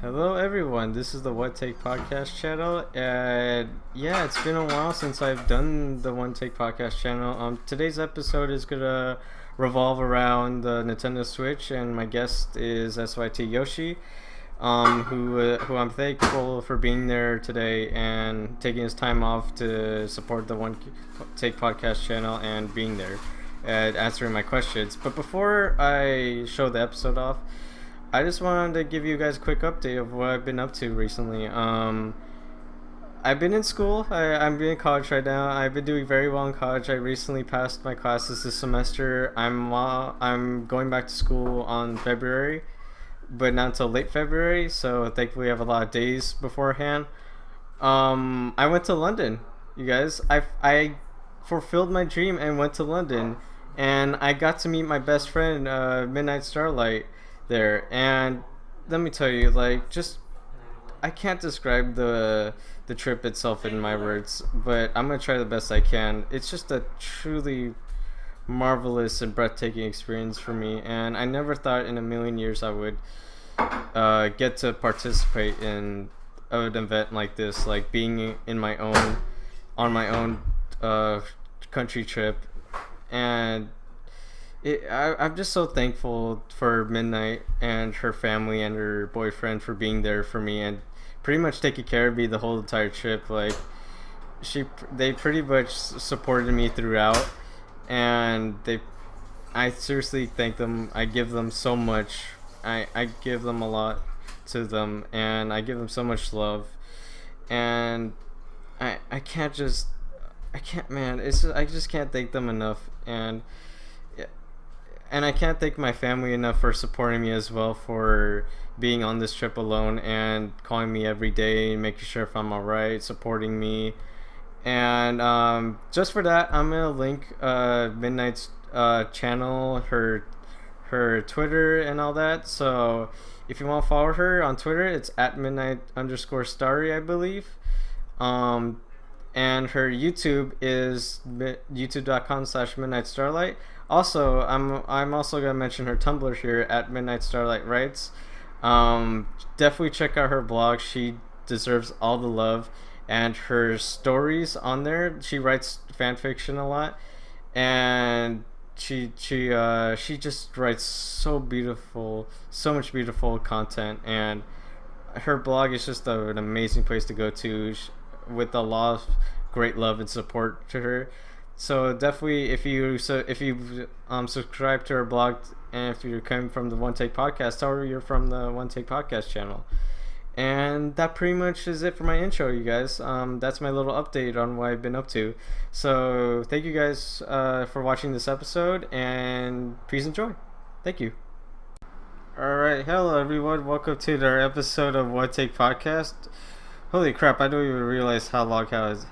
Hello, everyone. This is the One Take Podcast channel, and yeah, it's been a while since I've done the One Take Podcast channel. Today's episode is gonna revolve around the Nintendo Switch, and my guest is SytYoshi, who I'm thankful for being there today and taking his time off to support the One Take Podcast channel and being there and answering my questions. But before I show the episode off, I just wanted to give you guys a quick update of what I've been up to recently. I've been in school. I'm in college right now. I've been doing very well in college. I recently passed my classes this semester. I'm going back to school on February, but not until late February. So thankfully, I have a lot of days beforehand. I went to London, you guys. I fulfilled my dream and went to London, and I got to meet my best friend, Midnightstarlight, there. And let me tell you, I can't describe the trip itself in my words, but I'm gonna try the best I can. It's just a truly marvelous and breathtaking experience for me, and I never thought in a million years I would get to participate in an event like this, like being in my own on my own country trip. And I'm just so thankful for Midnight and her family and her boyfriend for being there for me and pretty much taking care of me the whole entire trip. They pretty much supported me throughout, and I seriously thank them. I give them so much. I give them a lot to them, and I give them so much love. And I can't man. I just can't thank them enough. And I can't thank my family enough for supporting me as well, for being on this trip alone and calling me every day, making sure if I'm alright, supporting me. And just for that, I'm gonna link Midnight's channel, her Twitter and all that. So if you want to follow her on Twitter, it's at midnight_starry, I believe. And her YouTube is youtube.com/midnightstarlight. Also, I'm also gonna mention her Tumblr here at Midnightstarlight Writes. Definitely check out her blog. She deserves all the love, and her stories on there. She writes fan fiction a lot, and she just writes so much beautiful content, and her blog is just an amazing place to go to, with a lot of great love and support to her. So definitely, if you subscribe to her blog, and if you're coming from the One Take Podcast, tell her you're from the One Take Podcast channel. And that pretty much is it for my intro, you guys. That's my little update on what I've been up to. So thank you guys for watching this episode, and please enjoy. Thank you. Alright, hello everyone. Welcome to our episode of One Take Podcast. Holy crap, I don't even realize how long has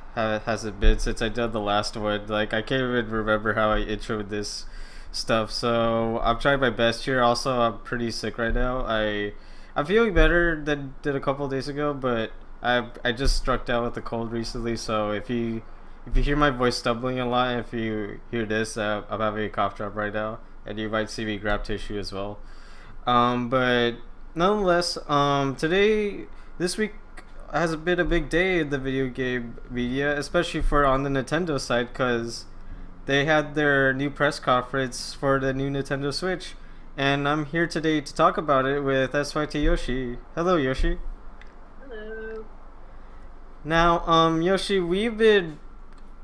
it been since I did the last one. I can't even remember how I introed this stuff. So I'm trying my best here. Also, I'm pretty sick right now. I'm feeling better than did a couple of days ago, but I just struck out with a cold recently. So if you hear my voice stumbling a lot, if you hear this, I'm having a cough drop right now, and you might see me grab tissue as well. But nonetheless, this week has been a big day in the video game media, especially for on the Nintendo side, because they had their new press conference for the new Nintendo Switch, and I'm here today to talk about it with SytYoshi. Hello, Yoshi. Hello. Now, Yoshi, we've been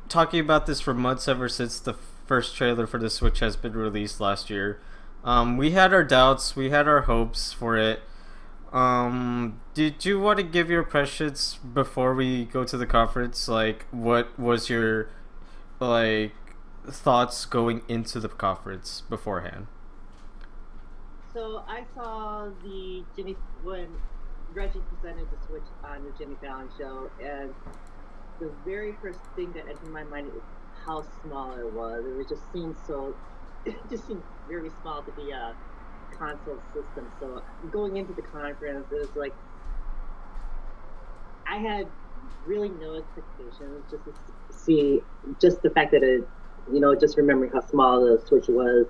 talking about this for months, ever since the first trailer for the Switch has been released last year. We had our doubts, we had our hopes for it. Did you want to give your impressions before we go to the conference? What was your thoughts going into the conference beforehand? So I saw when Reggie presented the Switch on the Jimmy Fallon show, and the very first thing that entered my mind was how small it was. It just seemed very small to be a console system. So going into the conference, it was like I had really no expectations, just to see just the fact that just remembering how small the Switch was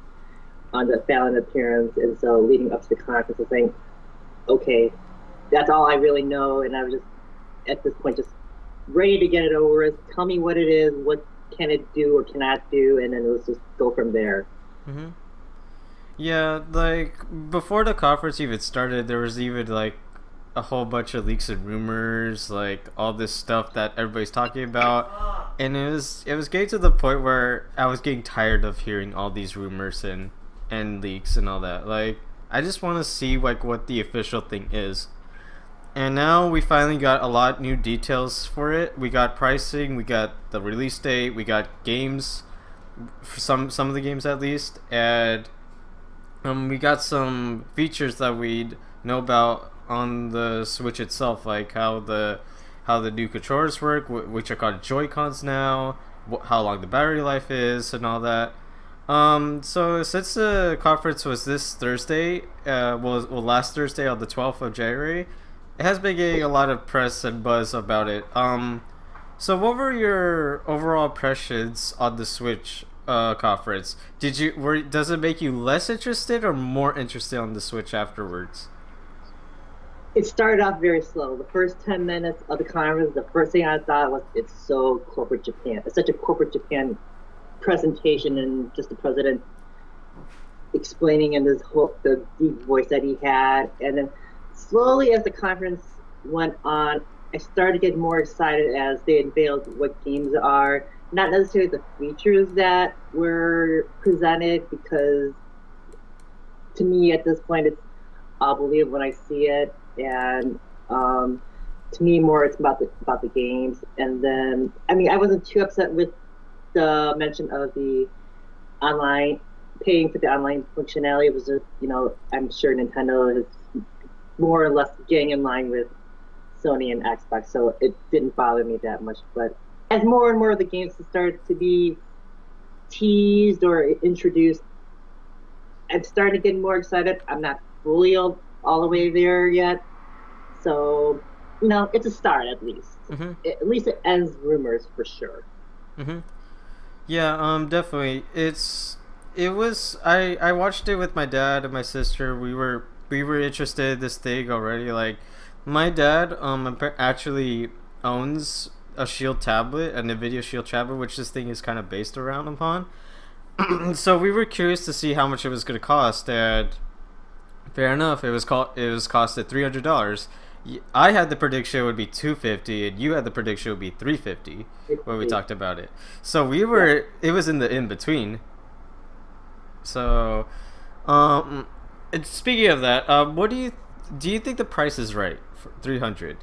on the Fallon appearance, and so leading up to the conference, I think, okay, that's all I really know, and I was just at this point just ready to get it over with. Tell me what it is, what can it do or cannot do, and then let's just go from there. Mm-hmm. Yeah, like before the conference even started, there was even like a whole bunch of leaks and rumors, like all this stuff that everybody's talking about, and it was getting to the point where I was getting tired of hearing all these rumors and leaks and all that. Like I just want to see like what the official thing is. And now we finally got a lot new details for it. We got pricing, we got the release date, we got games, for some of the games at least, and we got some features that we know about on the Switch itself, like how the new controllers work, which are called Joy-Cons now, how long the battery life is, and all that. So since the conference was this Thursday, last Thursday on the 12th of January, it has been getting a lot of press and buzz about it. So what were your overall impressions on the Switch conference? Does it make you less interested or more interested on the Switch afterwards? It started off very slow. The first 10 minutes of the conference, the first thing I thought was, it's so corporate Japan. It's such a corporate Japan presentation, and just the president explaining in the deep voice that he had. And then slowly as the conference went on, I started getting more excited as they unveiled what games are. Not necessarily the features that were presented, because to me at this point I'll believe when I see it, and to me more it's about the games. And then I wasn't too upset with the mention of the online paying for the online functionality. It was I'm sure Nintendo is more or less getting in line with Sony and Xbox, so it didn't bother me that much. But as more and more of the games started to be teased or introduced, I'm starting to get more excited. I'm not fully all the way there yet, so it's a start at least. Mm-hmm. At least it ends rumors for sure. Mm-hmm. Yeah, definitely. It was. I watched it with my dad and my sister. We were interested in this thing already. Like, my dad actually owns a Shield tablet, a NVIDIA Shield tablet, which this thing is kind of based around upon. So we were curious to see how much it was going to cost, and fair enough, it was costed $300. I had the prediction it would be $250, and you had the prediction it would be $350 when we talked about it. So we were, it was in the in between. So, and speaking of that, what do you think the price is right for $300?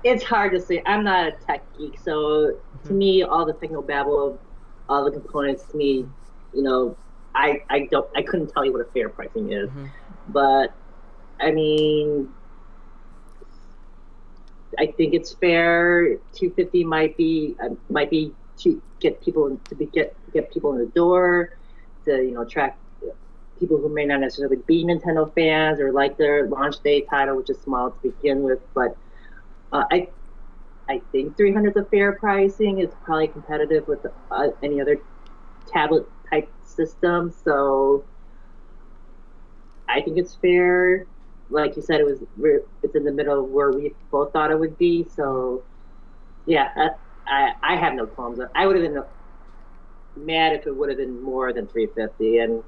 It's hard to say. I'm not a tech geek, so to me, all the technobabble of all the components, to me, I couldn't tell you what a fair pricing is. Mm-hmm. But I think it's fair. $250 might be to get people in the door, to attract people who may not necessarily be Nintendo fans or like their launch day title, which is small to begin with. But I think $300 is a fair pricing. It's probably competitive with any other tablet type system. So I think it's fair. Like you said, it's in the middle of where we both thought it would be. So yeah, I have no qualms. I would have been mad if it would have been more than $350, and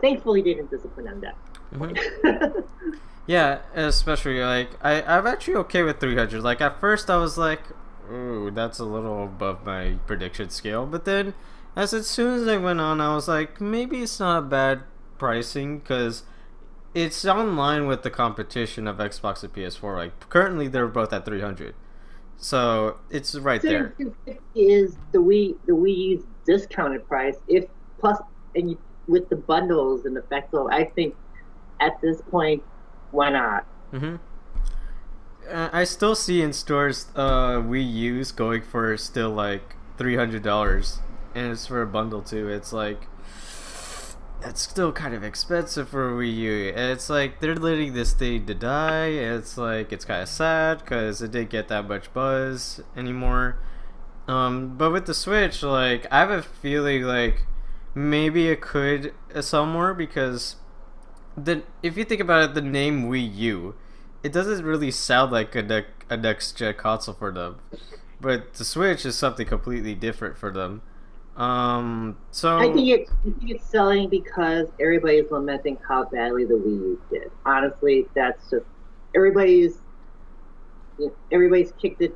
thankfully they didn't disappoint on that. Mm-hmm. Yeah, especially like I'm actually okay with $300. Like at first I was like, ooh, that's a little above my prediction scale, but then as soon as I went on, I was like, maybe it's not a bad pricing, because it's online with the competition of Xbox and PS4. Like currently they're both at $300, so it's right there. $250 is the Wii U's discounted price, with the bundles and the fact. So I think at this point, why not? Mm-hmm. I still see in stores Wii U's going for still like $300, and it's for a bundle too. It's like, that's still kind of expensive for a Wii U, and it's like they're letting this thing to die, and it's like, it's kind of sad because it didn't get that much buzz anymore. But with the Switch, like I have a feeling like maybe it could sell more, because if you think about it, the name Wii U, it doesn't really sound like a next gen console for them. But the Switch is something completely different for them. So I think it's selling because everybody's lamenting how badly the Wii U did. Honestly, that's just everybody's everybody's kicked Wii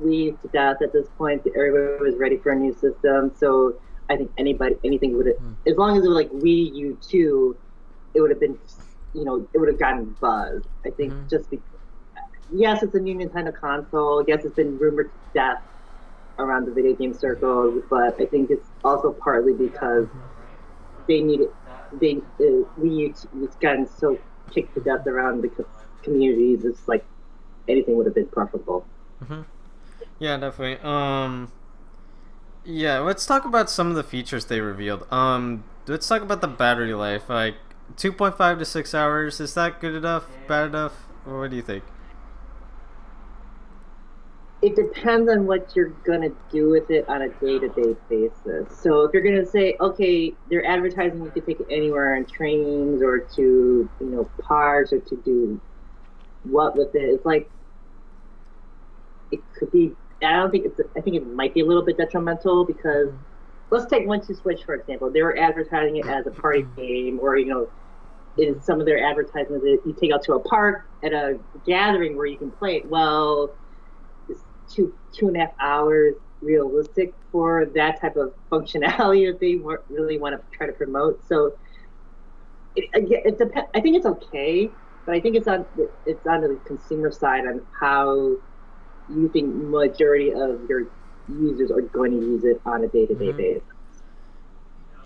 U to death at this point. Everybody was ready for a new system, so I think anything would have, as long as it was like Wii U 2, it would have been, it would have gotten buzz. I think just because, yes, it's a new Nintendo console. Yes, it's been rumored to death around the video game circles, but I think it's also partly because Wii U was gotten so kicked to death around the communities. It's like anything would have been preferable. Yeah, definitely. Yeah, let's talk about some of the features they revealed. Let's talk about the battery life. Like 2.5 to 6 hours. Is that good enough? Bad enough? Or what do you think? It depends on what you're gonna do with it on a day-to-day basis. So if you're gonna say, okay, they're advertising you can take it anywhere on trains or to parks or to do what with it, it's like it could be. I think it might be a little bit detrimental because let's take 1-2 Switch for example. They were advertising it as a party game, or in some of their advertisements, you take out to a park at a gathering where you can play it. Well, is 2.5 hours realistic for that type of functionality that they really want to try to promote? So it depends. I think it's okay, but I think it's on the consumer side on how you think majority of your users are going to use it on a day-to-day basis.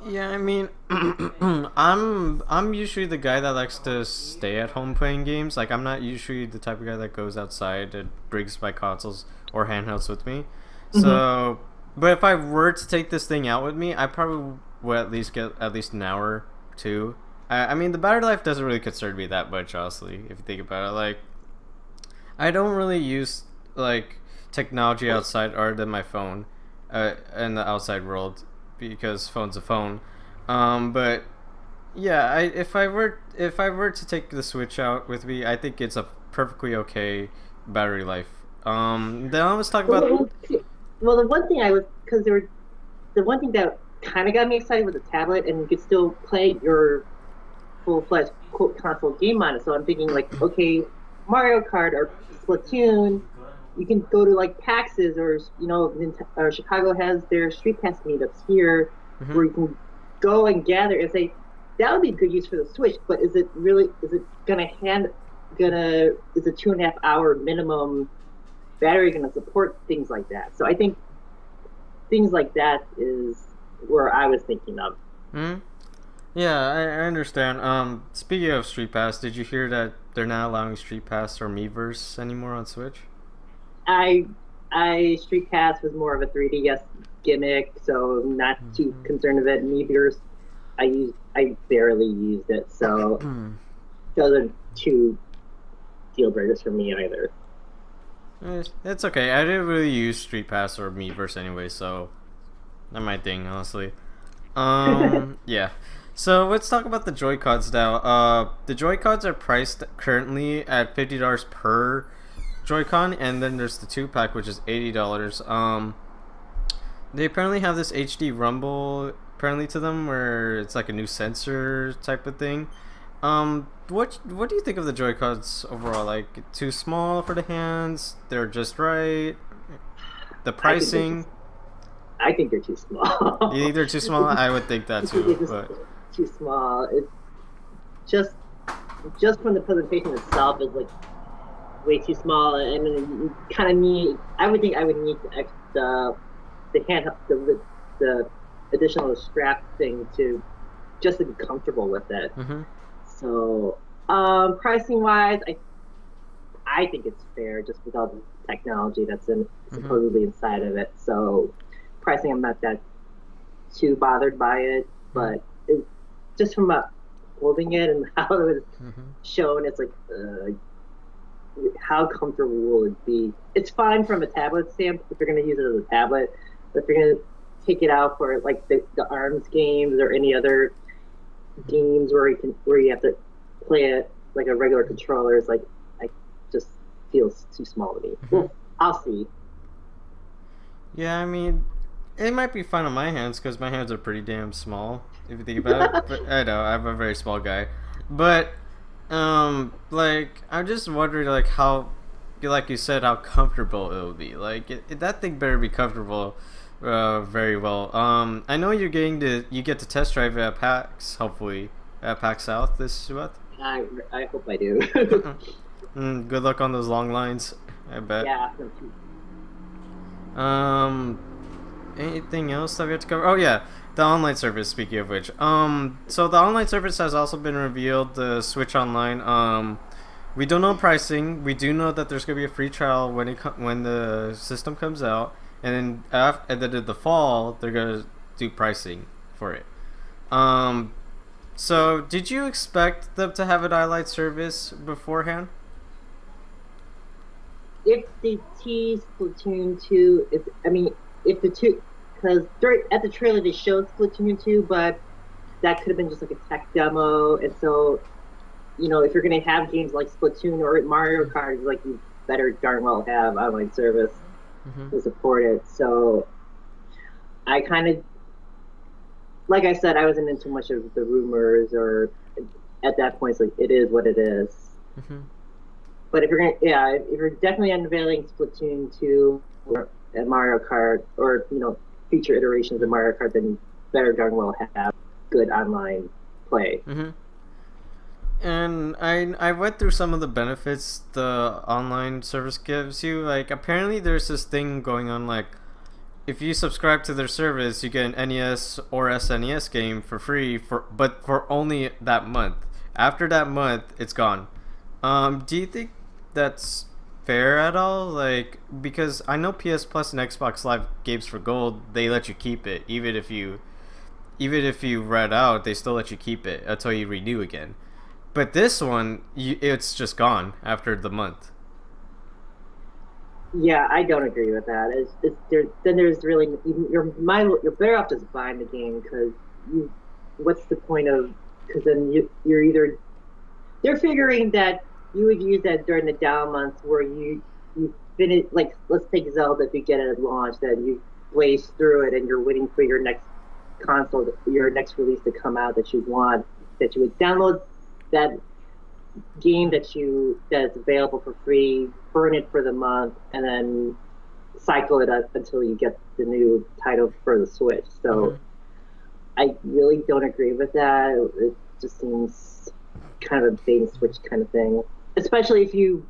Yeah, I mean, I'm usually the guy that likes to stay at home playing games. Like, I'm not usually the type of guy that goes outside and brings my consoles or handhelds with me. So, but if I were to take this thing out with me, I probably would at least get at least an hour or two. I mean, the battery life doesn't really concern me that much, honestly, if you think about it. Like, I don't really use like technology outside other than my phone in the outside world, because phone's a phone. But yeah, if I were to take the Switch out with me, I think it's a perfectly okay battery life. Then let's talk about. Well, the one thing the one thing that kind of got me excited was the tablet, and you could still play your full-fledged console game on it. So I'm thinking like, okay, Mario Kart or Splatoon. You can go to like PAXs or Chicago has their Street Pass meetups here, where you can go and gather and say that would be good use for the Switch. But is it a 2.5 hour minimum battery gonna support things like that? So I think things like that is where I was thinking of. Yeah, I understand. Speaking of Street Pass, did you hear that they're not allowing Street Pass or Miiverse anymore on Switch? Street Pass was more of a 3DS gimmick, so I'm not too concerned with it. Miiverse, I barely used it, so those are two deal breakers for me either. It's okay. I didn't really use Street Pass or Miiverse anyway, so not my thing, honestly. Yeah. So let's talk about the Joy-Cons now. The Joy-Cons are priced currently at $50 per Joy-Con, and then there's the 2-pack, which is $80. They apparently have this HD rumble apparently to them, where it's like a new sensor type of thing. What do you think of the Joy-Cons overall? Like, too small for the hands? They're just right? The pricing? I think they're too small. You think they're too small? I would think that too. But too small. It's just from the presentation itself is like way too small, and you kind of need. I would think I would need the hand the additional strap thing to be comfortable with it. So pricing wise, I think it's fair just with all the technology that's supposedly inside of it. So pricing, I'm not that too bothered by it, but just from holding it and how it was shown, it's like how comfortable will it be? It's fine from a tablet standpoint if you're going to use it as a tablet, but if you're going to take it out for like the ARMS games or any other games where you have to play it like a regular controller, it's like I just feels too small to me. Well, I'll see. Yeah, I mean, it might be fine on my hands because my hands are pretty damn small if you think about it. But I know I'm a very small guy, but like I'm just wondering like how, like you said, how comfortable it will be. Like that thing better be comfortable, very well. I know you get to test drive it at PAX, hopefully at PAX South this month. I hope I do. Good luck on those long lines. I bet. Yeah. Anything else that we have to cover? Oh yeah, the online service. Speaking of which, so the online service has also been revealed. The Switch Online. We don't know pricing. We do know that there's gonna be a free trial when the system comes out, and then at the end of the fall they're gonna do pricing for it. So did you expect them to have an online service beforehand? If they tease Splatoon 2, if the two, because at the trailer they showed Splatoon 2, but that could have been just like a tech demo, and so, if you're going to have games like Splatoon or Mario Kart, like, you better darn well have online service to support it. So I kind of, like I said, I wasn't into much of the rumors, or at that point, it's like, it is what it is. But if you're definitely unveiling Splatoon 2 and Mario Kart, or future iterations of Mario Kart, then you better darn well have good online play. And I went through some of the benefits the online service gives you. Like, apparently there's this thing going on, like, if you subscribe to their service, you get an NES or SNES game for free but for only that month. After that month, it's gone. Do you think that's fair at all? Like, because I know PS Plus and Xbox Live games for gold, they let you keep it even if you red out, they still let you keep it until you renew again. But this one, it's just gone after the month. Yeah, I don't agree with that. Then there's really, you're better off just buying the game, because what's the point of? Because then you're either, they're figuring that you would use that during the down months where you finish, like, let's take Zelda. If you get it at launch, then you blaze through it and you're waiting for your next console, your next release to come out that you want, that you would download that game that's available for free, burn it for the month, and then cycle it up until you get the new title for the Switch. So I really don't agree with that. It just seems kind of a bait and switch kind of thing. Especially if you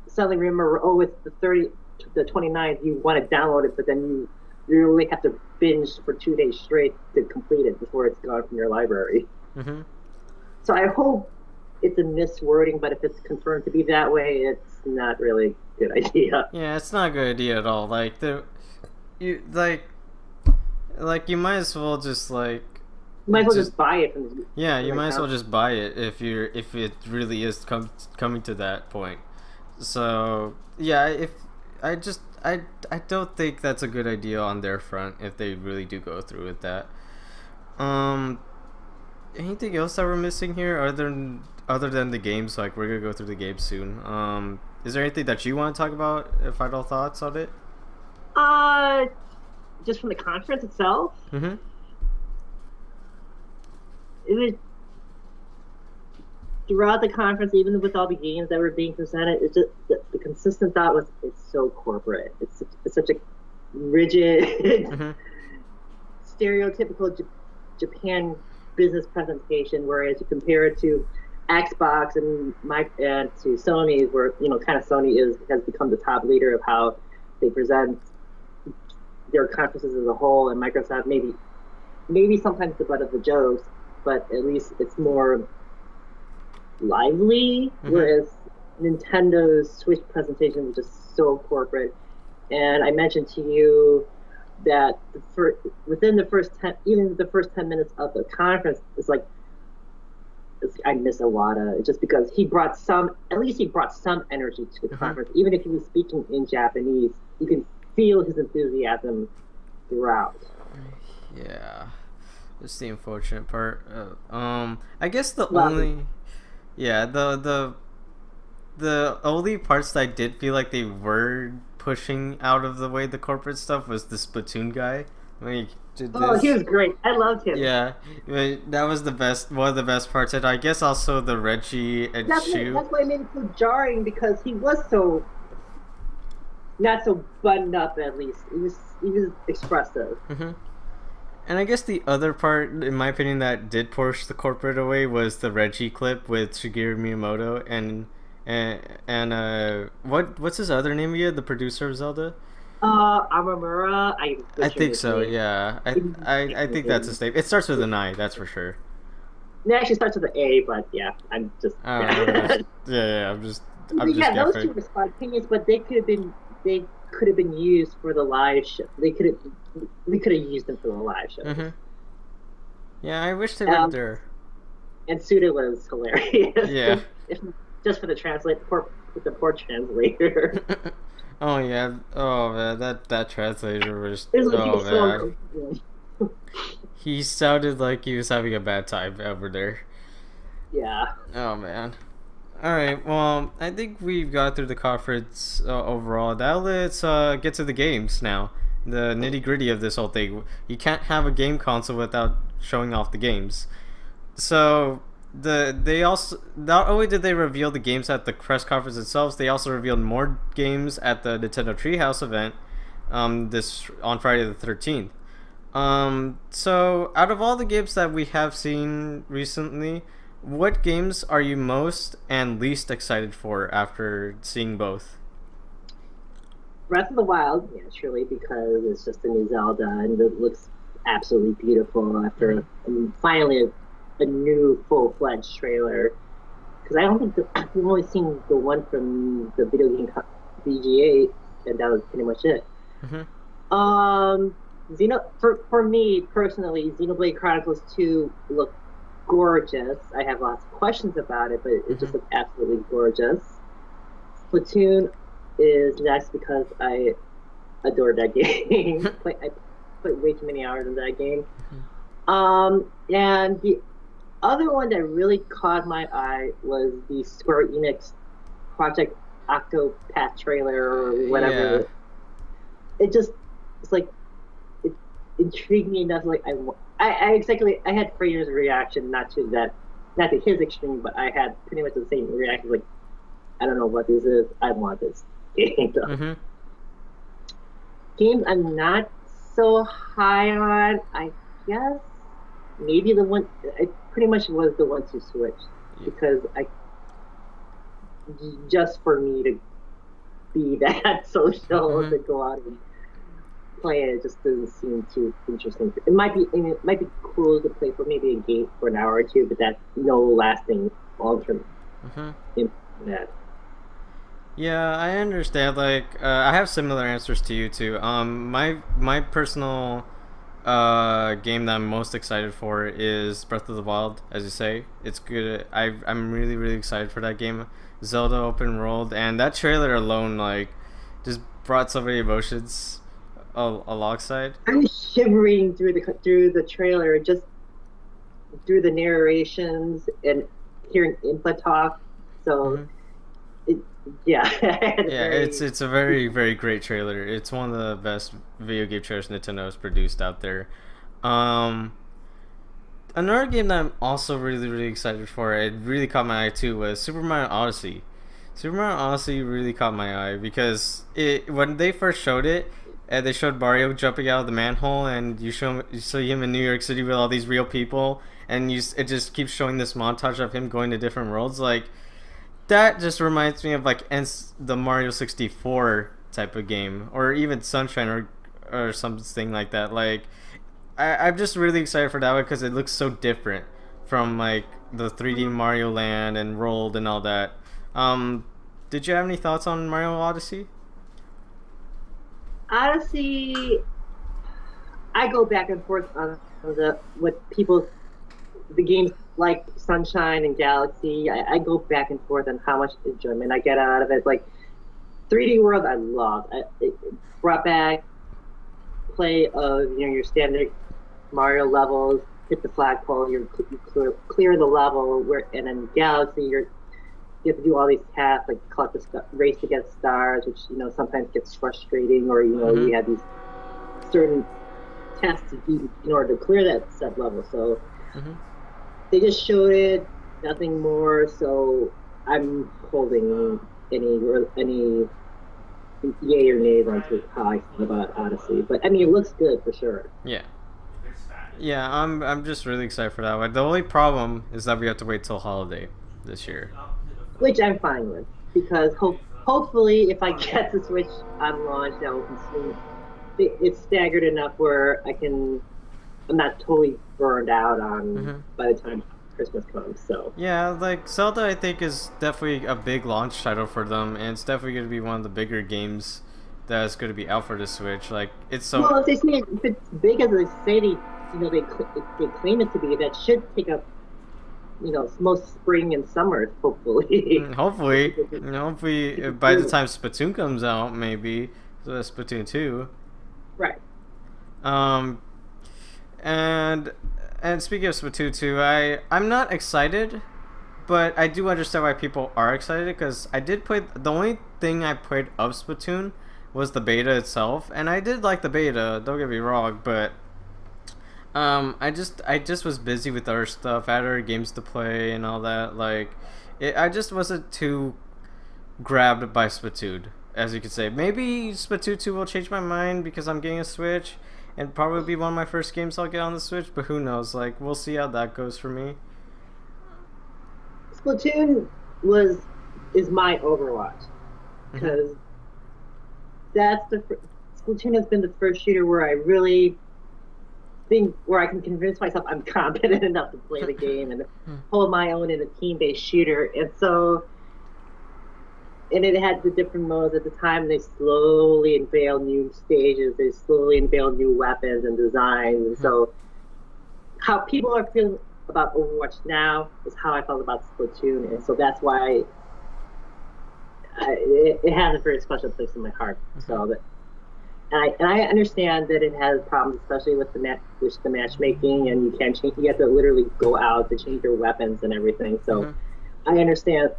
suddenly remember, it's the 29th, you want to download it, but then you really have to binge for 2 days straight to complete it before it's gone from your library. So I hope it's a miswording, but if it's confirmed to be that way, it's not really a good idea. Yeah, it's not a good idea at all. Like, you might as well just like. You might as well just buy it. You might as well just buy it if it really is coming to that point. So yeah, I don't think that's a good idea on their front if they really do go through with that. Anything else that we're missing here other than the games? Like, we're gonna go through the games soon. Is there anything that you want to talk about? Final thoughts on it? Just from the conference itself. It was throughout the conference, even with all the games that were being presented, it's just the consistent thought was, it's so corporate. It's such a rigid, stereotypical Japan business presentation. Whereas you compare it to Xbox and to Sony, where kind of Sony has become the top leader of how they present their conferences as a whole, and Microsoft maybe sometimes the butt of the jokes, but at least it's more lively, whereas Nintendo's Switch presentation was just so corporate. And I mentioned to you that within the first 10 minutes of the conference, I miss Iwata, just because at least he brought some energy to the conference. Even if he was speaking in Japanese, you can feel his enthusiasm throughout. Yeah. That's the unfortunate part. I guess the Yeah, the only parts that I did feel like they were pushing out of the way the corporate stuff was the Splatoon guy. Like, did Oh, he this. was great. I loved him. Yeah, that was the best, one of the best parts. And I guess also the Reggie and Shu. That's why it made it so jarring because he was so not so buttoned up. At least he was expressive. Hmm. And I guess the other part, in my opinion, that did push the corporate away was the Reggie clip with Shigeru Miyamoto and what's his other name again? The producer of Zelda. Amamura. I think so. Name. Yeah, I think that's his name. It starts with an I. That's for sure. It actually starts with an A, but yeah, I'm just. Yeah. I'm just those two were spontaneous, but they could have been used for the live show. We could have used them for the live show. Mm-hmm. Yeah, I wish they were there. And Suda was hilarious. Yeah. Just for the the poor translator. Oh yeah. Oh man, that translator was. Man. He sounded like he was having a bad time over there. Yeah. Oh man. All right. Well, I think we've got through the conference overall. Now let's get to the games now. The nitty gritty of this whole thing. You can't have a game console without showing off the games. So they also, not only did they reveal the games at the press conference itself, they also revealed more games at the Nintendo Treehouse event this on Friday the 13th. So out of all the games that we have seen recently, what games are you most and least excited for after seeing both? Breath of the Wild, naturally, because it's just a new Zelda and it looks absolutely beautiful after finally a new full-fledged trailer. Because I don't think we've only seen the one from the video game VGA, and that was pretty much it. For me personally, Xenoblade Chronicles 2 looked gorgeous. I have lots of questions about it, but it just looked absolutely gorgeous. Splatoon is next because I adore that game. I put way too many hours in that game. And the other one that really caught my eye was the Square Enix Project Octopath trailer or whatever. Yeah. It's like it intrigued me enough. Like I had Fraser's reaction, not to his extreme, but I had pretty much the same reaction. Like, I don't know what this is. I want this game. Games I'm not so high on, I guess. Maybe the one, it pretty much was the one to Switch, because just for me to be that social to go out and play it just doesn't seem too interesting. It might be cool to play for maybe a game for an hour or two, but that's no lasting long-term impact. That. Yeah, I understand. Like, I have similar answers to you too. My personal game that I'm most excited for is Breath of the Wild. As you say, it's good. I'm really really excited for that game. Zelda open world, and that trailer alone like just brought so many emotions alongside. I'm shivering through the trailer, just through the narrations and hearing input talk. So. It's a very very great trailer. It's one of the best video game trailers Nintendo has produced out there. Another game that I'm also really really excited for, it really caught my eye too, was Super Mario Odyssey. Super Mario Odyssey really caught my eye because when they first showed it, and they showed Mario jumping out of the manhole, and you see him in New York City with all these real people, and it just keeps showing this montage of him going to different worlds. Like, that just reminds me of like the Mario 64 type of game, or even Sunshine or something like that. Like, I'm just really excited for that one because it looks so different from like the 3D Mario Land and World and all that. Did you have any thoughts on Mario Odyssey? Odyssey, I go back and forth on the games like Sunshine and Galaxy. I go back and forth on how much enjoyment I get out of it. Like 3D World, I love. It brought back play of your standard Mario levels, hit the flagpole, you clear the level, and then Galaxy, you have to do all these tasks, like collect race against stars, which sometimes gets frustrating, or you have these certain tests to do in order to clear that sub level. So they just showed it, nothing more. So I'm holding any yay or nay onto how I feel about Odyssey. But I mean, it looks good for sure. Yeah, I'm just really excited for that one. The only problem is that we have to wait till holiday this year, which I'm fine with, because hopefully if I get the Switch on launch, that will consume. It's staggered enough where I'm not totally burned out on by the time Christmas comes. So yeah, like Zelda, I think is definitely a big launch title for them, and it's definitely going to be one of the bigger games that's going to be out for the Switch. Like it's so. Well, if it's big as they say they claim it to be, that should take up most spring and summer, hopefully. Hopefully by the time Splatoon comes out, maybe Splatoon 2. Right. And speaking of Splatoon 2, I'm not excited, but I do understand why people are excited, because I did play. The only thing I played of Splatoon was the beta itself, and I did like the beta. Don't get me wrong, but I just was busy with other stuff, I had other games to play and all that. Like, I just wasn't too grabbed by Splatoon, as you could say. Maybe Splatoon 2 will change my mind because I'm getting a Switch, and probably be one of my first games I'll get on the Switch. But who knows? Like, we'll see how that goes for me. Splatoon is my Overwatch, because Splatoon has been the first shooter where I really think where I can convince myself I'm competent enough to play the game and hold my own in a team-based shooter. And it had the different modes at the time. They slowly unveiled new stages. They slowly unveiled new weapons and designs. And so how people are feeling about Overwatch now is how I felt about Splatoon. And so that's why it has a very special place in my heart. So and I understand that it has problems, especially with the matchmaking, and you can't change. You have to literally go out to change your weapons and everything. So I understand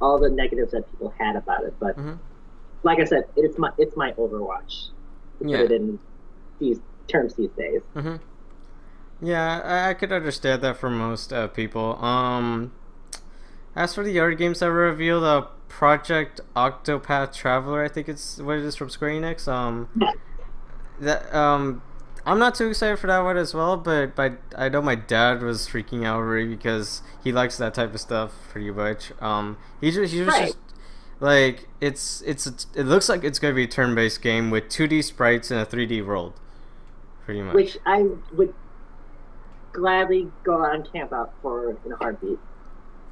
all the negatives that people had about it, but like I said, it's my Overwatch. To put it in these terms these days. Yeah, I could understand that for most people. As for the other games that were revealed, Project Octopath Traveler, I think it's what it is, from Square Enix. I'm not too excited for that one as well, but I know my dad was freaking out already because he likes that type of stuff pretty much. He was just like, it looks like it's gonna be a turn-based game with 2D sprites in a 3D world, pretty much. Which I would gladly go out and camp out for in a heartbeat.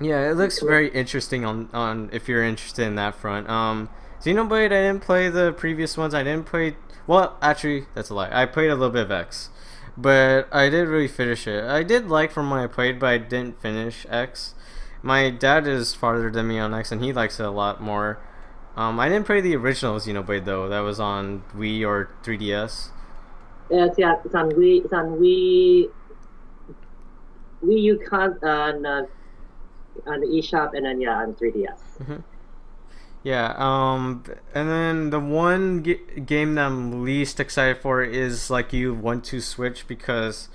Yeah, it looks very interesting on if you're interested in that front. Xenoblade, I didn't play the previous ones. I didn't play. Well, actually, that's a lie. I played a little bit of X, but I didn't really finish it. I did like from when I played, but I didn't finish X. My dad is farther than me on X, and he likes it a lot more. I didn't play the original Xenoblade though. That was on Wii or 3DS. Yeah, it's on Wii. It's on Wii U on the eShop, and then on 3DS. Yeah, and then the one game that I'm least excited for is like you want to Switch, because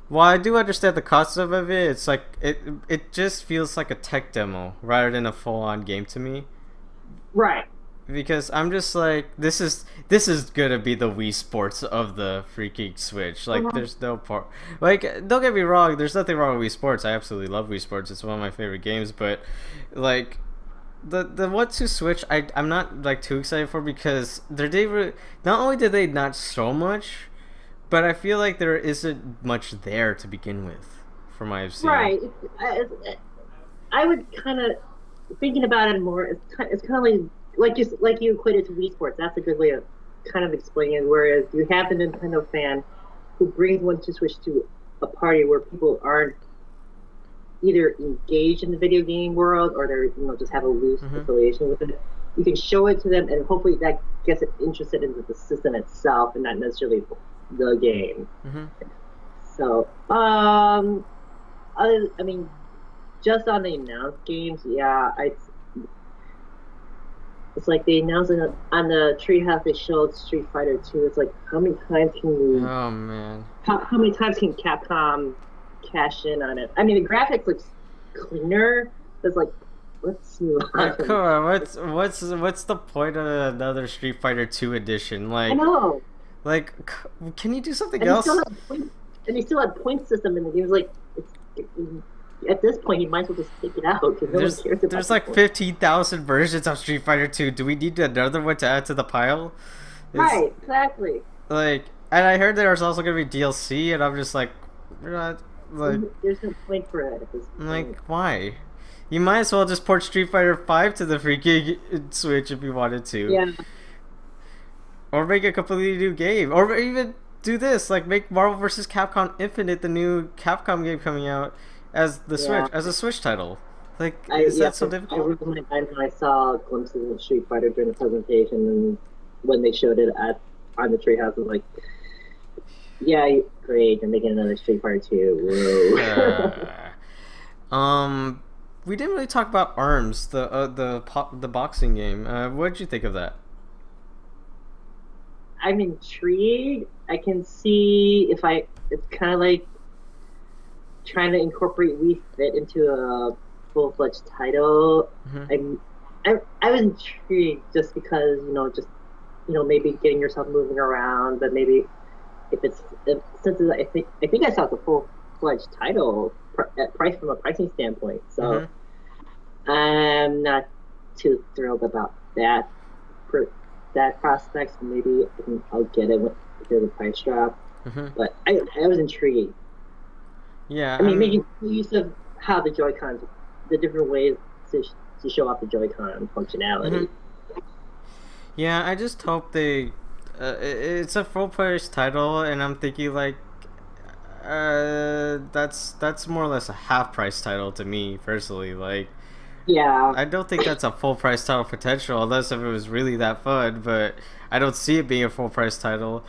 while I do understand the cost of it, it's like it just feels like a tech demo rather than a full-on game to me. Right. Because I'm just like, this is gonna be the Wii Sports of the freaking Switch. Like, there's no part. Like, don't get me wrong, there's nothing wrong with Wii Sports. I absolutely love Wii Sports. It's one of my favorite games. But like, the what to Switch, I'm not like too excited for, because not only did they not show much, but I feel like there isn't much there to begin with, from what I've seen. Right. I would kind of, thinking about it more, it's kind of like you equated to Wii Sports. That's a good way of kind of explaining it. Whereas you have the Nintendo fan who brings one to Switch to a party where people aren't either engaged in the video game world, or they're just have a loose affiliation with it. You can show it to them, and hopefully that gets it interested into the system itself, and not necessarily the game. So, I mean, just on the announced games, yeah, it's like they announced it on the Treehouse. They showed Street Fighter 2. It's like how many times can you? Oh man. How many times can Capcom cash in on it? I mean, the graphics looks cleaner. It's like, let's move on. Come on, what's the point of another Street Fighter 2 edition? I Like, know. can you do something And else? he still had point system in the game. It was like, at this point, he might as well just take it out because no one cares about There's the like point. 15,000 versions of Street Fighter 2. Do we need another one to add to the pile? Right, exactly. Like, and I heard there's also gonna be DLC, and I'm just like, we're not, like, There's no point for it at this point. like, why? You might as well just port Street Fighter 5 to the freaking Switch if you wanted to. Yeah. Or make a completely new game. Or even do this, like make Marvel vs. Capcom Infinite, the new Capcom game coming out, as the Switch, as a Switch title. Like, is that so difficult? I remember my mind when I saw glimpses of Street Fighter during the presentation, and when they showed it on the Treehouse, I was like, yeah, great, they're making another Street Fighter 2. Whoa. We didn't really talk about ARMS, the boxing game. What did you think of that? I'm intrigued. I can see it's kind of like trying to incorporate Wii Fit into a full-fledged title. Mm-hmm. I was intrigued just because, maybe getting yourself moving around, but maybe since I think I saw it's a full-fledged title price from a pricing standpoint, so I'm not too thrilled about that. That prospect, so maybe I'll get it when there's a price drop. But I was intrigued. Yeah, I mean, making use of how the Joy-Cons, the different ways to show off the Joy-Con functionality. Yeah, I just hope they. It's a full price title, and I'm thinking like, that's more or less a half price title to me personally. Like, yeah, I don't think that's a full price title potential unless if it was really that fun, but I don't see it being a full price title.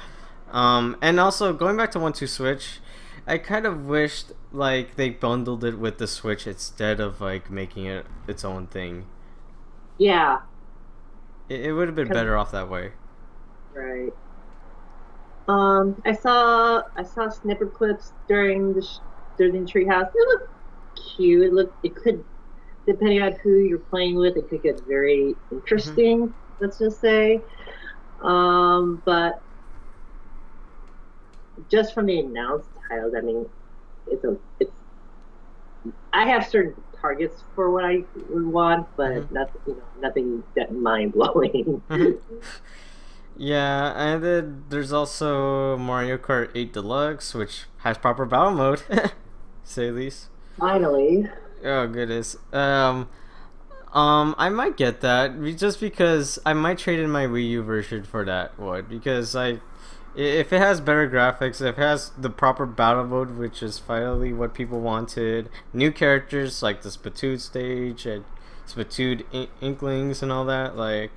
And also going back to 1-2 Switch, I kind of wished like they bundled it with the Switch instead of like making it its own thing. Yeah, it would have been better off that way. Right. I saw snippet clips during the Treehouse. It looked cute. It could, depending on who you're playing with, it could get very interesting. Let's just say, but just from the announced titles, I mean, I have certain targets for what I would want, but nothing that mind blowing. Yeah, and then there's also Mario Kart 8 Deluxe, which has proper battle mode, say the least. Finally. Oh goodness. I might get that just because I might trade in my Wii U version for that one because if it has better graphics, if it has the proper battle mode, which is finally what people wanted, new characters like the Splatoon stage and Splatoon Inklings and all that, like,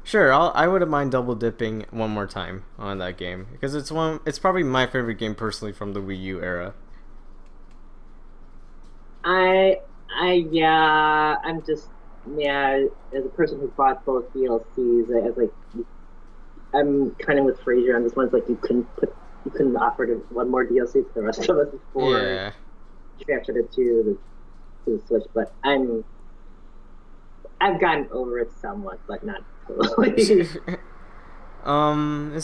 sure, I wouldn't mind double dipping one more time on that game because it's probably my favorite game personally from the Wii U era. I'm just, as a person who bought both DLCs, I'm kind of with Fraser on this one. It's like you couldn't offer one more DLC to the rest of us before transferred it to the Switch. But I've gotten over it somewhat, but not totally. Is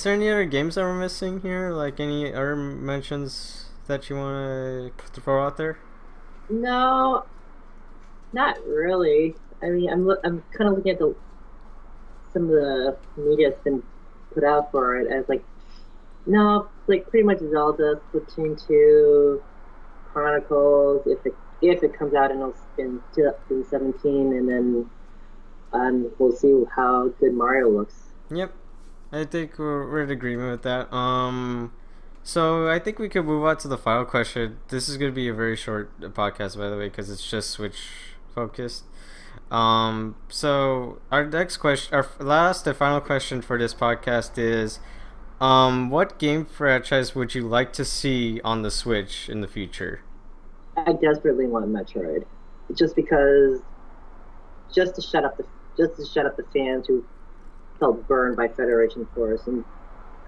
there any other games that we're missing here? Like any other mentions that you want to throw out there? No, not really. I mean, I'm kind of looking at some of the media that's been put out for it as like, no, like pretty much Zelda, Splatoon 2, Chronicles, if it comes out in 2017, and then we'll see how good Mario looks. Yep, I think we're in agreement with that. So I think we could move on to the final question. This is going to be a very short podcast, by the way, because it's just Switch focused. So our next question, our last and final question for this podcast is, What game franchise would you like to see on the Switch in the future? I desperately want Metroid, just because, just to shut up the just to shut up the fans who felt burned by Federation Force, and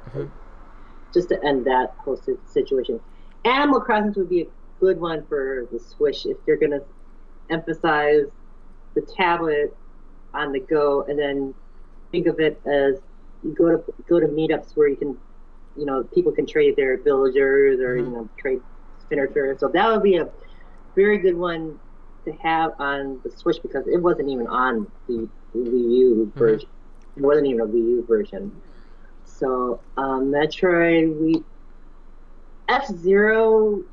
Mm-hmm. just to end that whole situation. Animal Crossing would be a good one for the Switch if you're gonna emphasize the tablet on the go, and then think of it as you go to meetups where you can, people can trade their villagers or trade spinner. So that would be a very good one to have on the Switch because it wasn't even on the Wii U version. It wasn't even a Wii U version. So Metroid, F-Zero,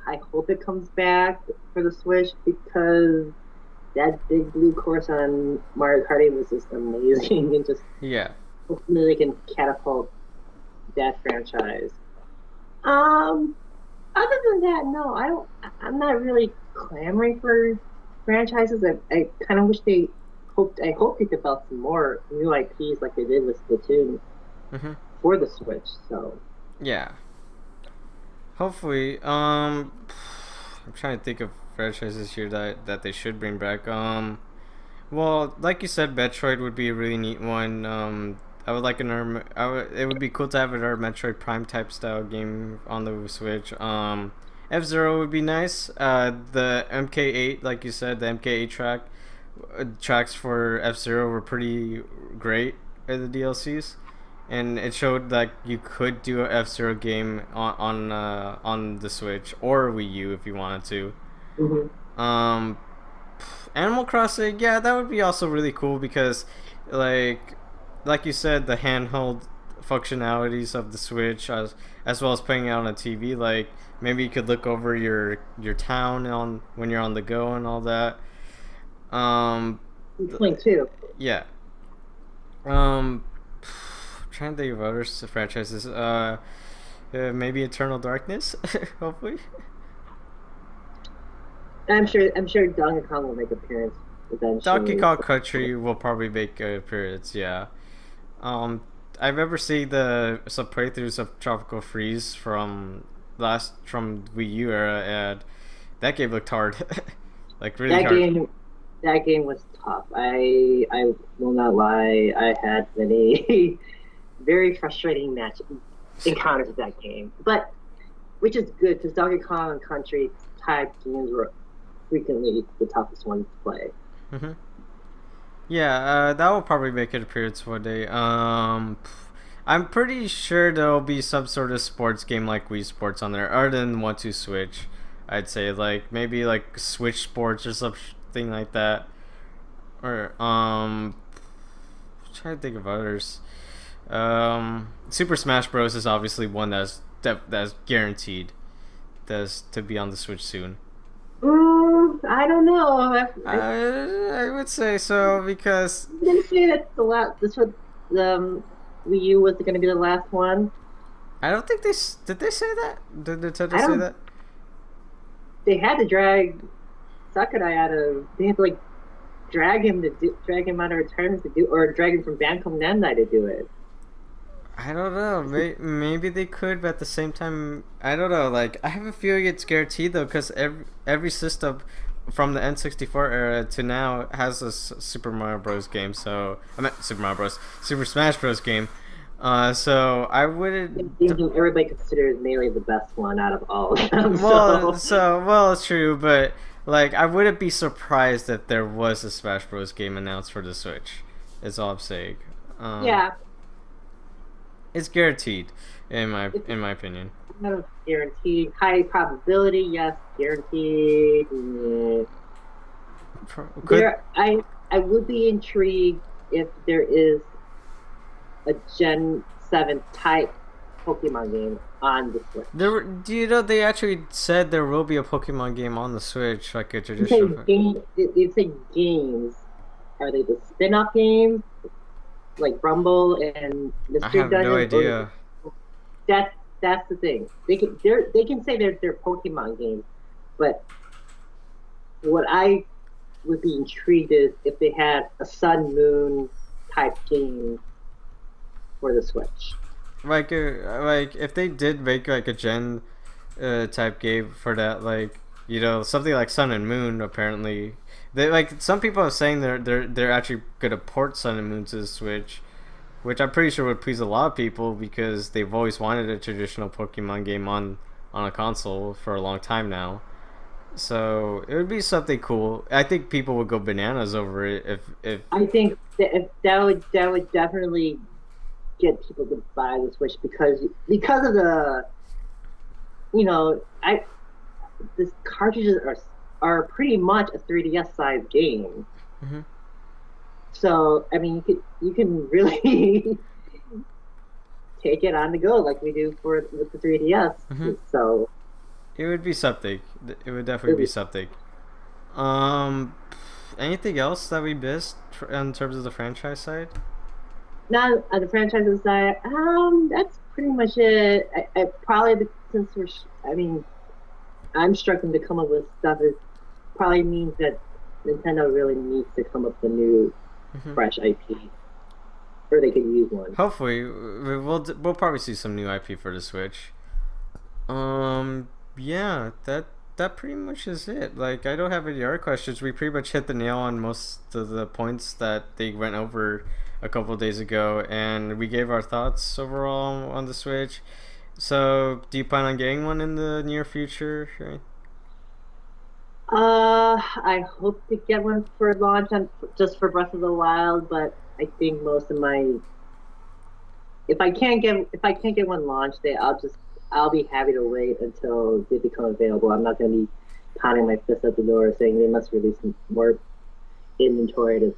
I hope it comes back for the Switch because that big blue course on Mario Kart 8 was just amazing and just hopefully they can catapult that franchise. Other than that, no, I'm not really clamoring for franchises. I kind of wish I hope they develop some more new IPs like they did with Splatoon for the Switch. So yeah, hopefully. I'm trying to think of franchises here that they should bring back. Well, like you said, Metroid would be a really neat one. I would like it would be cool to have another Metroid Prime type style game on the Switch. F-Zero would be nice. The MK8, like you said, the MK8 tracks for F-Zero were pretty great in the DLCs, and it showed that you could do a F-Zero game on the Switch or Wii U if you wanted to. Animal Crossing, yeah, that would be also really cool because, like you said, the handheld functionalities of the Switch, as well as playing it on a TV. Like maybe you could look over your town when you're on the go and all that. Link too. Yeah. Trying to think of other franchises. Maybe Eternal Darkness. Hopefully. I'm sure Donkey Kong will make an appearance eventually. Donkey Kong Country will probably make an appearance. Yeah. I remember seeing some playthroughs of Tropical Freeze from Wii U era, and that game looked hard, like really hard. That game was tough. I will not lie. I had many very frustrating encounters with that game, but which is good because Donkey Kong Country type games were frequently the toughest ones to play. Yeah, that will probably make an appearance one day. I'm pretty sure there'll be some sort of sports game like Wii Sports on there, other than 1-2 Switch. I'd say like maybe like Switch Sports or something like that. Or I'm trying to think of others. Super Smash Bros is obviously one that's guaranteed. That's to be on the Switch soon. I don't know. I would say so because I didn't say that the last. This was Wii U was going to be the last one. I don't think did. They say that? Did Nintendo say that? They had to drag Sakurai out of. They had to drag him out of returns to do, or drag him from Banco Namdai to do it. I don't know. Maybe they could, but at the same time, I don't know. Like, I have a feeling it's guaranteed though, because every system from the N64 era to now has a Super Mario Bros. Game. So I meant Super Smash Bros. Game. So I wouldn't. Everybody considers Melee the best one out of all of them. Well, it's true, but like I wouldn't be surprised if there was a Smash Bros. Game announced for the Switch. Is all I'm saying. Yeah. It's guaranteed, in my opinion. No, guaranteed. High probability, yes. Guaranteed. I would be intrigued if there is a Gen 7 type Pokemon game on the Switch. Do you know they actually said there will be a Pokemon game on the Switch, like a traditional. They say games. Are they the spin-off games? Like Rumble and Mystery Dungeon. I have no idea. That's the thing. They can say they're Pokemon games, but what I would be intrigued is if they had a Sun Moon type game for the Switch. like if they did make like a gen type game for that, like something like Sun and Moon. Apparently, they like some people are saying they're actually gonna port Sun and Moon to the Switch, which I'm pretty sure would please a lot of people because they've always wanted a traditional Pokemon game on a console for a long time now. So it would be something cool. I think people would go bananas over it if I think that would definitely get people to buy the Switch because of the I the cartridges are pretty much a 3DS size game. mm-hmm. So I mean you can really take it on the go like we do with the 3DS. Mm-hmm. So it would be something. It would definitely be something. Anything else that we missed in terms of the franchise side? now on the franchises side, that's pretty much it. I probably since I mean, I'm struggling to come up with stuff. It probably means that Nintendo really needs to come up with a new, fresh IP, or they could use one. Hopefully, we'll probably see some new IP for the Switch. Yeah, that pretty much is it. Like, I don't have any other questions. We pretty much hit the nail on most of the points that they went over a couple of days ago, and we gave our thoughts overall on the Switch. So, do you plan on getting one in the near future? Right? I hope to get one for launch just for Breath of the Wild, but I think most of my if I can't get one launched, I'll be happy to wait until they become available. I'm not going to be pounding my fist at the door saying they must release more inventory to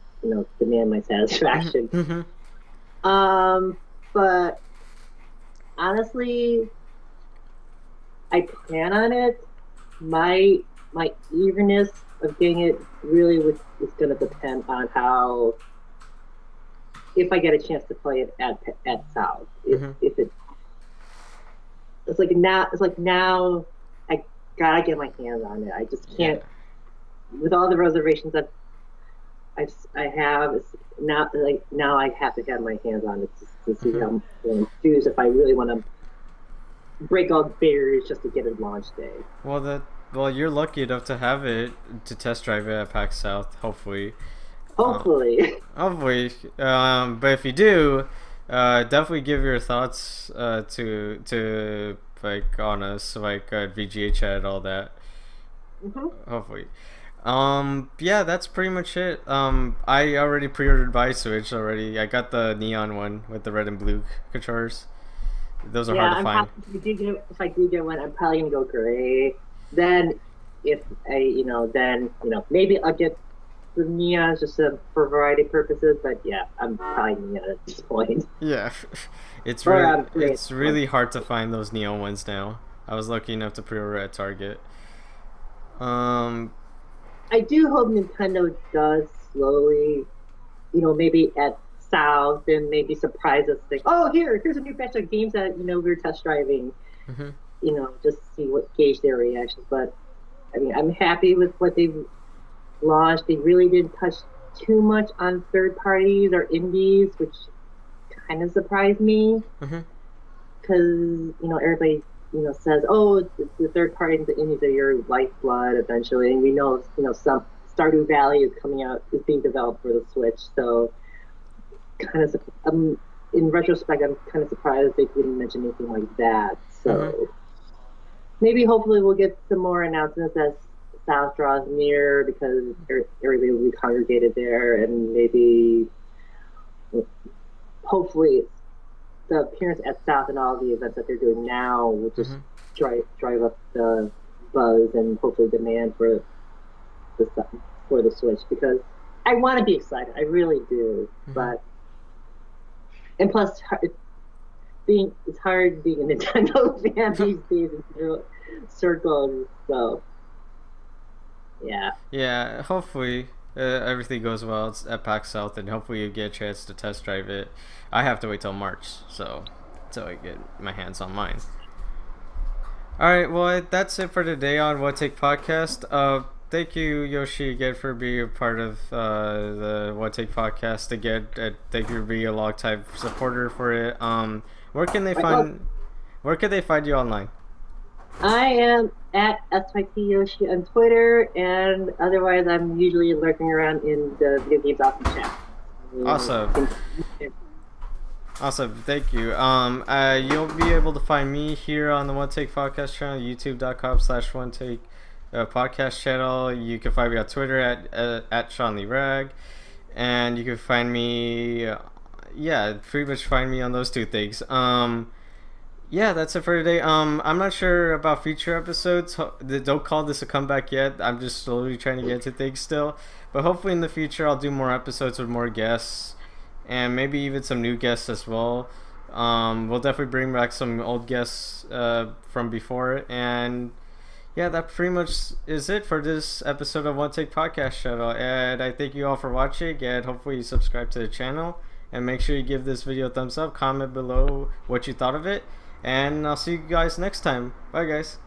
demand my satisfaction. But honestly, I plan on it. My eagerness of getting it really is going to depend on how if I get a chance to play it at South. If it's like now I gotta get my hands on it. I just can't with all the reservations that I have. It's now I have to have my hands on it to see how I'm going to choose if I really want to break all the barriers just to get a launch day. Well, you're lucky enough to have it to test drive it at PAX South. Hopefully. Hopefully. But if you do, definitely give your thoughts to like on us, like VGA chat, all that. Hopefully. Yeah, that's pretty much it. I already pre-ordered my Switch already. I got the neon one with the red and blue controllers. Those are hard to find. If I do get one, I'm probably gonna go gray. Then, maybe I'll get the neons just for variety purposes. But yeah, I'm probably neon at this point. Yeah, it's really hard to find those neon ones now. I was lucky enough to pre-order at Target. I do hope Nintendo does slowly, maybe at South and maybe surprise us like, oh, here's a new batch of games that we're test driving. Just see what gauge their reactions. But I mean, I'm happy with what they've launched. They really didn't touch too much on third parties or indies, which kind of surprised me because everybody says, oh, the third parties and the indies are your lifeblood eventually, and we know some Stardew Valley is being developed for the Switch. So kind of in retrospect, I'm kind of surprised they didn't mention anything like that. So maybe hopefully we'll get some more announcements as South draws near because everybody will be congregated there, and maybe hopefully the appearance at South and all the events that they're doing now will just drive up the buzz and hopefully demand for the Switch, because I want to be excited. I really do. And plus, it's hard being a Nintendo fan these days in circles. So, yeah. Yeah, hopefully everything goes well at PAX South, and hopefully you get a chance to test drive it. I have to wait till March, so I get my hands on mine. Alright, well, that's it for today on What Take Podcast. thank you, Yoshi, again for being a part of the One Take podcast. Again, thank you for being a long time supporter for it. Where can they find? Where can they find you online? I am at SytYoshi on Twitter, and otherwise, I'm usually lurking around in the video games awesome chat. Awesome. Awesome, thank you. You'll be able to find me here on the One Take Podcast channel, youtube.com/One Take Podcast channel. You can find me on Twitter at Sean Lee Rag, and you can find me, pretty much find me on those two things. Yeah, that's it for today. I'm not sure about future episodes. Don't call this a comeback yet. I'm just slowly trying to get into things still, but hopefully in the future I'll do more episodes with more guests. And maybe even some new guests as well. We'll definitely bring back some old guests from before. And yeah, that pretty much is it for this episode of One Take Podcast Channel. And I thank you all for watching. And hopefully you subscribe to the channel. And make sure you give this video a thumbs up. Comment below what you thought of it. And I'll see you guys next time. Bye, guys.